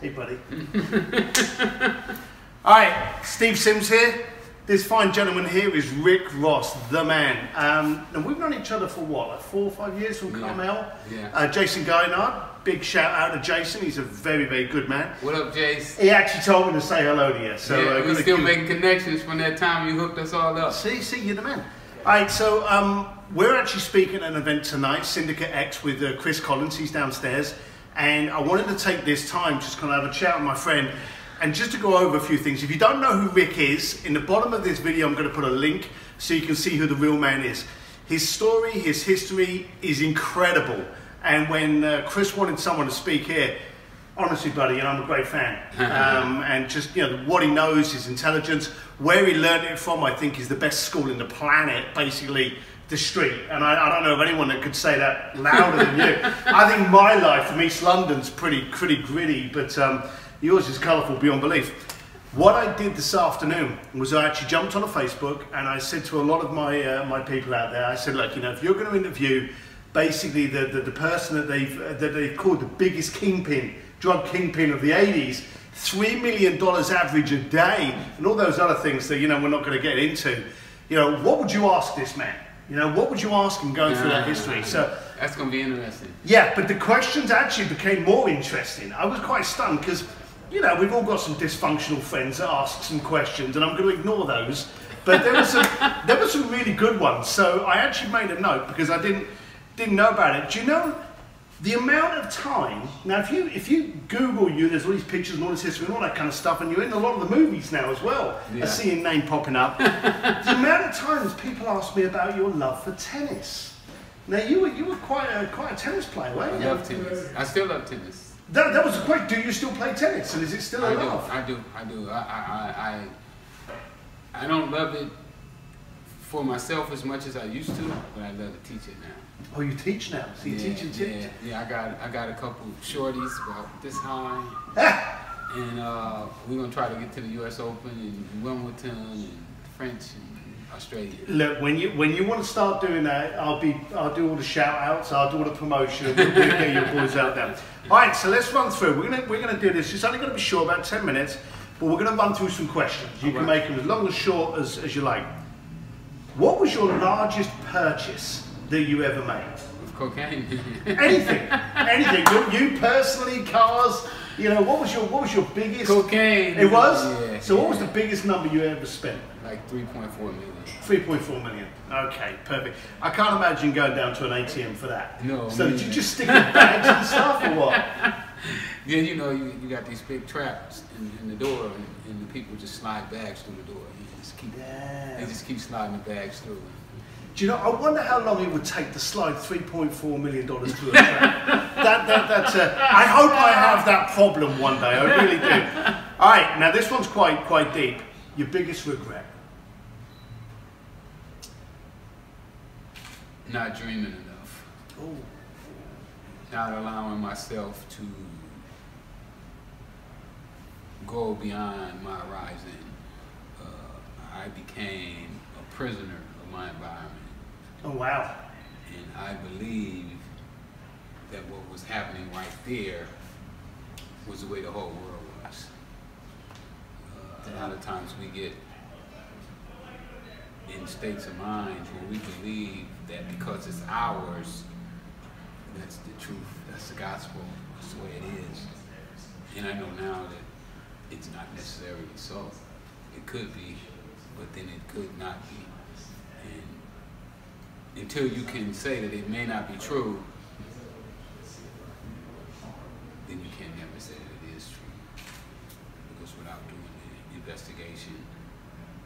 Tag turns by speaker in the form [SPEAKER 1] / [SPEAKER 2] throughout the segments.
[SPEAKER 1] Hey, buddy. All right, Steve Sims here. This fine gentleman here is Rick Ross, the man. And we've known each other for what, like 4 or 5 years from Carmel?
[SPEAKER 2] Yeah.
[SPEAKER 1] Jason Guynard, big shout out to Jason. He's a very, very good man.
[SPEAKER 2] What up, Jace?
[SPEAKER 1] He actually told me to say hello to you. So
[SPEAKER 2] yeah, we're still making connections from that time you hooked us all up.
[SPEAKER 1] See, you're the man. All right, so we're actually speaking at an event tonight, SyndicateX, with Chris Collins. He's downstairs. And I wanted to take this time just kind of have a chat with my friend and just to go over a few things. If you don't know who Rick is, in the bottom of this video I'm going to put a link so you can see who the real man is. His story, his history is incredible. And when Chris wanted someone to speak here, honestly, buddy, and I'm a great fan. And just, you know, what he knows, his intelligence, where he learned it from, I think is the best school in the planet, basically. The street, and I don't know of anyone that could say that louder than you. I think my life from East London's pretty gritty, but yours is colourful beyond belief. What I did this afternoon was I actually jumped on a Facebook and I said to a lot of my people out there, I said, look, you know, if you're going to interview basically the person that they've called the biggest kingpin, drug kingpin of the 80s, $3 million average a day, and all those other things that, you know, we're not going to get into, you know, what would you ask this man? You know, what would you ask him going through that history? So
[SPEAKER 2] that's going to be interesting.
[SPEAKER 1] Yeah, but the questions actually became more interesting. I was quite stunned because, you know, we've all got some dysfunctional friends that ask some questions, and I'm going to ignore those. But there were some really good ones. So I actually made a note because I didn't know about it. Do you know the amount of time? Now, if you Google there's all these pictures and all this history and all that kind of stuff, and you're in a lot of the movies now as well. Yeah. I see your name popping up. The amount of times people ask me about your love for tennis. Now, you were quite a tennis player, weren't you?
[SPEAKER 2] I love tennis. I still love tennis.
[SPEAKER 1] That was the question. Do you still play tennis, and is it still a love?
[SPEAKER 2] I do. I don't love it for myself as much as I used to, but I love to teach it now.
[SPEAKER 1] Oh, you teach now? So you teaching tennis?
[SPEAKER 2] Yeah. I got a couple shorties about this high, and we're gonna try to get to the U.S. Open and Wimbledon and French and Australia. Look,
[SPEAKER 1] when you want to start doing that, I'll do all the shout outs, I'll do all the promotion, we'll get your boys out there. All right, so let's run through. We're gonna do this. It's only gonna be short, about 10 minutes, but we're gonna run through some questions. You can make them as long or short as you like. What was your largest purchase that you ever made?
[SPEAKER 2] With cocaine.
[SPEAKER 1] anything. You personally, cars. You know, what was your biggest?
[SPEAKER 2] Cocaine.
[SPEAKER 1] It was.
[SPEAKER 2] Yeah.
[SPEAKER 1] So what was the biggest number you ever spent?
[SPEAKER 2] Like 3.4 million.
[SPEAKER 1] 3.4 million. Okay, perfect. I can't imagine going down to an ATM for that.
[SPEAKER 2] No.
[SPEAKER 1] So did you just stick in bags and stuff, or what?
[SPEAKER 2] Yeah, you know, you got these big traps in the door, and the people just slide bags through the door. They just keep sliding the bags through.
[SPEAKER 1] Do you know, I wonder how long it would take to slide $3.4 million through a trap. I hope I have that problem one day, I really do. All right, now this one's quite deep. Your biggest regret?
[SPEAKER 2] Not dreaming enough.
[SPEAKER 1] Oh.
[SPEAKER 2] Not allowing myself to go beyond my horizon. I became a prisoner of my environment.
[SPEAKER 1] Oh, wow.
[SPEAKER 2] And I believe that what was happening right there was the way the whole world was. A lot of times we get in states of mind where we believe that because it's ours, that's the truth, that's the gospel, that's the way it is. And I know now that it's not necessarily so. It could be, but then it could not be. And until you can say that it may not be true, then you can never say that it is true. Because without doing the investigation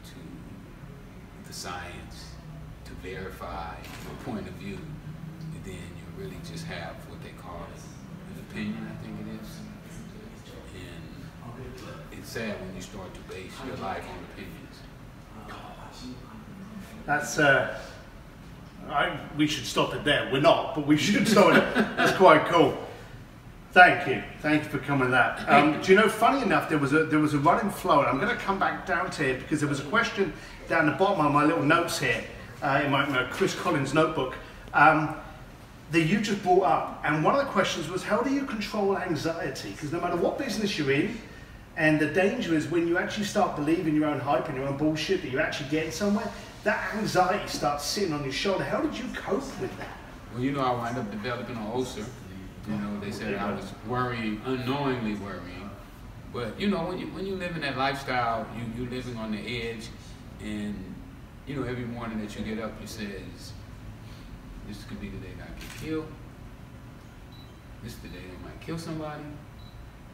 [SPEAKER 2] to the science, to verify your point of view, then you really just have what they call an opinion, I think it is. And it's sad when you start to base your life on opinions.
[SPEAKER 1] That's we should stop it there. We're not, but we should stop it. That's quite cool. Thank you for coming to that. Do you know, funny enough, there was a running flow, and I'm going to come back down to here because there was a question down the bottom of my little notes here in my Chris Collins notebook. that you just brought up, and one of the questions was, how do you control anxiety? Because no matter what business you're in, and the danger is when you actually start believing your own hype and your own bullshit that you're actually getting somewhere, that anxiety starts sitting on your shoulder. How did you cope with that?
[SPEAKER 2] Well, you know, I wound up developing an ulcer. You know, they said I was worrying, unknowingly worrying. But you know, when you live in that lifestyle, you living on the edge, and you know, every morning that you get up, you says, this could be the day that I get killed. This is the day that I might kill somebody,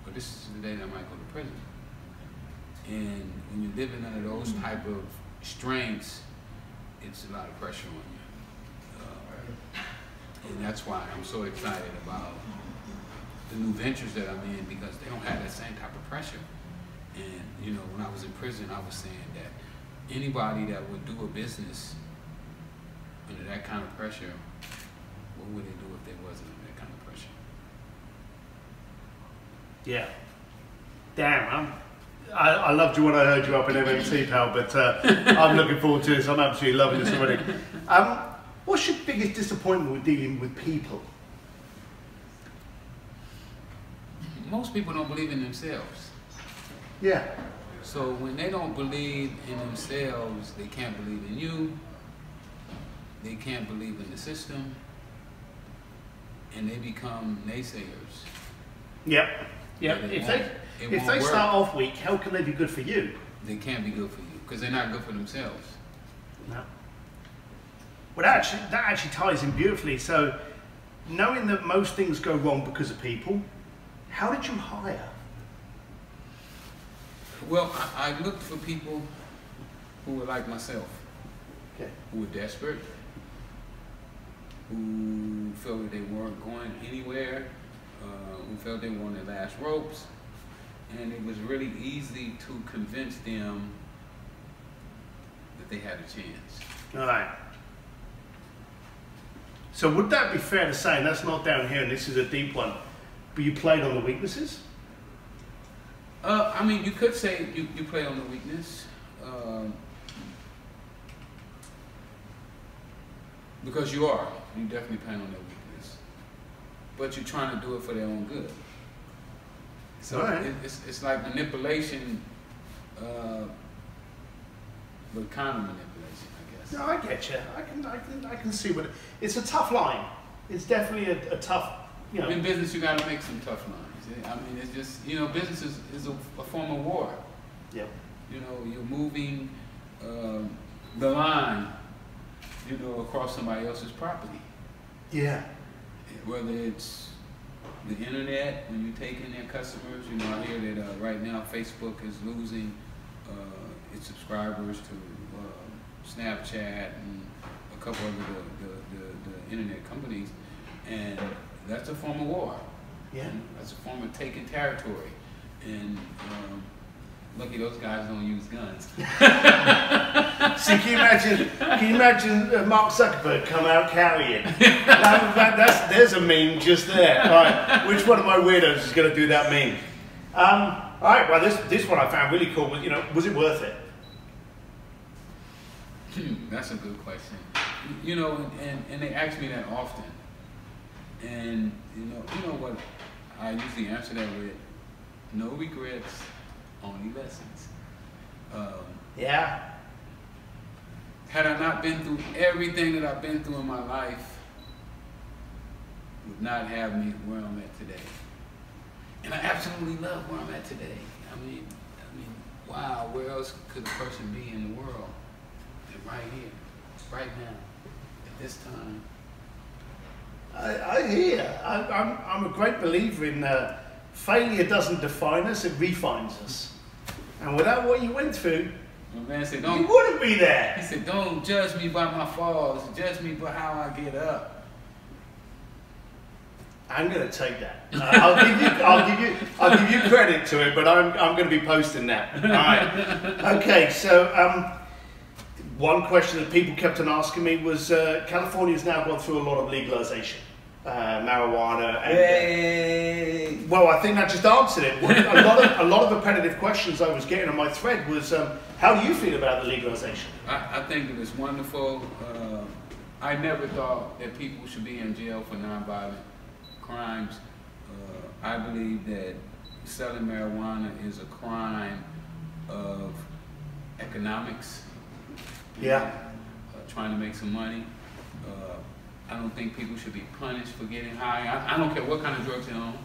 [SPEAKER 2] or this is the day that I might go to prison. And when you're living under those type of strains, it's a lot of pressure on you. And that's why I'm so excited about the new ventures that I'm in, because they don't have that same type of pressure. And you know, when I was in prison, I was saying that anybody that would do a business under that kind of pressure, what would they do if they wasn't under that kind of pressure?
[SPEAKER 1] Yeah. Damn, I loved you when I heard you up in MMT, pal, but I'm looking forward to this. I'm absolutely loving this already. What's your biggest disappointment with dealing with people?
[SPEAKER 2] Most people don't believe in themselves.
[SPEAKER 1] Yeah.
[SPEAKER 2] So when they don't believe in themselves, they can't believe in you, they can't believe in the system, and they become naysayers.
[SPEAKER 1] Yep. Yep. If they start off weak, how can they be good for you?
[SPEAKER 2] They can't be good for you because they're not good for themselves.
[SPEAKER 1] No. Well, that actually ties in beautifully. So, knowing that most things go wrong because of people, how did you hire?
[SPEAKER 2] Well, I looked for people who were like myself,
[SPEAKER 1] okay,
[SPEAKER 2] who were desperate, who felt that they weren't going anywhere, who felt they were on their last ropes, and it was really easy to convince them that they had a chance.
[SPEAKER 1] All right. So would that be fair to say, and that's not down here, and this is a deep one, but you played on the weaknesses?
[SPEAKER 2] I mean, you could say you play on the weakness, because you are. You definitely play on their weakness. But you're trying to do it for their own good. So right. It's like manipulation, but kind of manipulation, I guess.
[SPEAKER 1] No, I get you. I can see what it's a tough line. It's definitely a tough, you know.
[SPEAKER 2] In business, you got to make some tough lines. I mean, it's just, you know, business is a form of war.
[SPEAKER 1] Yeah.
[SPEAKER 2] You know, you're moving the line, you know, across somebody else's property.
[SPEAKER 1] Yeah.
[SPEAKER 2] Whether it's the internet, when you take in their customers, you know, I hear that right now Facebook is losing its subscribers to Snapchat and a couple of the internet companies, and that's a form of war.
[SPEAKER 1] Yeah.
[SPEAKER 2] That's a form of taking territory, and lucky those guys don't use guns.
[SPEAKER 1] See, can you imagine Mark Zuckerberg come out carrying? There's a meme just there. Right, which one of my weirdos is going to do that meme? All right, well, this one I found really cool. You know, was it worth it?
[SPEAKER 2] That's a good question. You know, and they ask me that often, and you know what I usually answer that with: no regrets, only lessons.
[SPEAKER 1] Yeah.
[SPEAKER 2] Had I not been through everything that I've been through in my life, would not have me where I'm at today. And I absolutely love where I'm at today. I mean, wow, where else could a person be in the world than right here, right now, at this time?
[SPEAKER 1] I hear. I'm a great believer in failure doesn't define us, it refines us. And without what you went through,
[SPEAKER 2] my man said,
[SPEAKER 1] you wouldn't be there.
[SPEAKER 2] He said, don't judge me by my falls, judge me by how I get up.
[SPEAKER 1] I'm going to take that. I'll give you credit to it, but I'm going to be posting that. All right. Okay. So one question that people kept on asking me was California's now gone through a lot of legalization, marijuana. And, well, I think that just answered it. A lot of repetitive questions I was getting on my thread was, how do you feel about the legalization?
[SPEAKER 2] I think that it's wonderful. I never thought that people should be in jail for nonviolent crimes. I believe that selling marijuana is a crime of economics.
[SPEAKER 1] Yeah.
[SPEAKER 2] Trying to make some money. I don't think people should be punished for getting high. I don't care what kind of drugs they're on.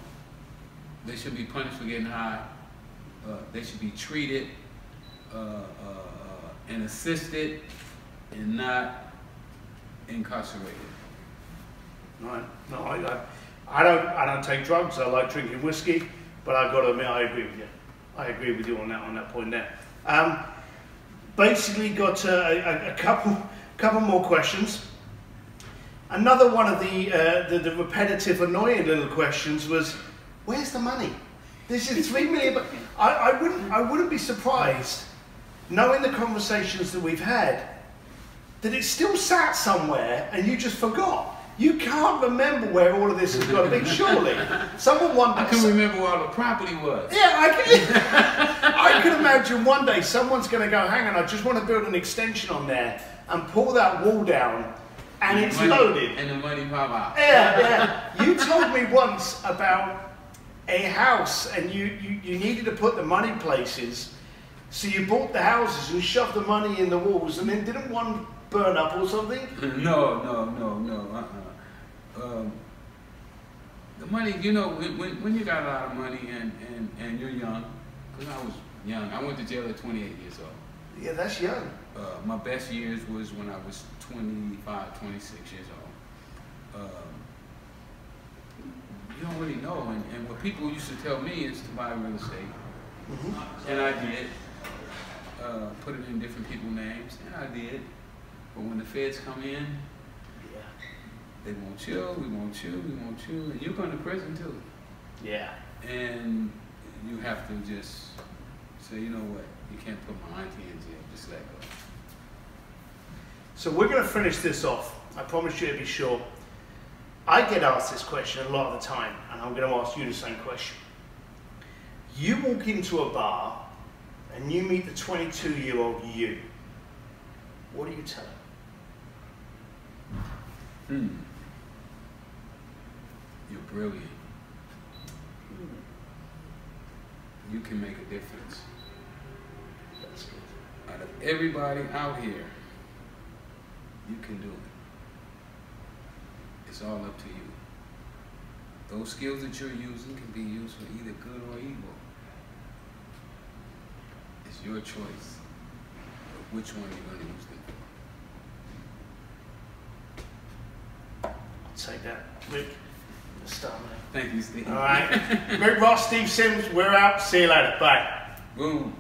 [SPEAKER 2] They should be punished for getting high. They should be treated and assisted and not incarcerated.
[SPEAKER 1] Right. No, I don't take drugs. I like drinking whiskey, but I've got to admit I agree with you. I agree with you on that point there. Basically, got a couple more questions. Another one of the repetitive, annoying little questions was, where's the money? This is $3 million. But I wouldn't be surprised, knowing the conversations that we've had, that it still sat somewhere and you just forgot. You can't remember where all of this has got to be. Surely, someone one day.
[SPEAKER 2] I can remember where all the property was.
[SPEAKER 1] Yeah, I can imagine one day someone's going to go, hang on, I just want to build an extension on there and pull that wall down, and it's loaded.
[SPEAKER 2] And the money pop out.
[SPEAKER 1] Yeah, yeah. You told me once about a house, and you needed to put the money places, so you bought the houses and shoved the money in the walls, and then didn't one burn up or something?
[SPEAKER 2] No. The money, you know, when you got a lot of money and you're young, because I was young. I went to jail at 28 years old.
[SPEAKER 1] Yeah, that's young.
[SPEAKER 2] My best years was when I was 25, 26 years old. You don't really know, and what people used to tell me is to buy real estate. Mm-hmm. And I did. Put it in different people's names, and I did. But when the feds come in, they want you, we want you, and you're going to prison too.
[SPEAKER 1] Yeah.
[SPEAKER 2] And you have to just say, you know what, you can't put my auntie in jail, just let go.
[SPEAKER 1] So we're going to finish this off. I promise you to be short. I get asked this question a lot of the time, and I'm going to ask you the same question. You walk into a bar, and you meet the 22-year-old you. What do you tell him?
[SPEAKER 2] You're brilliant. You can make a difference.
[SPEAKER 1] That's good.
[SPEAKER 2] Out of everybody out here, you can do it. It's all up to you. Those skills that you're using can be used for either good or evil. It's your choice of which one you're going to use them for.
[SPEAKER 1] I'll take that. Rick, start, man.
[SPEAKER 2] Thank you, Steve.
[SPEAKER 1] All right. Rick Ross, Steve Sims, we're out. See you later. Bye.
[SPEAKER 2] Boom.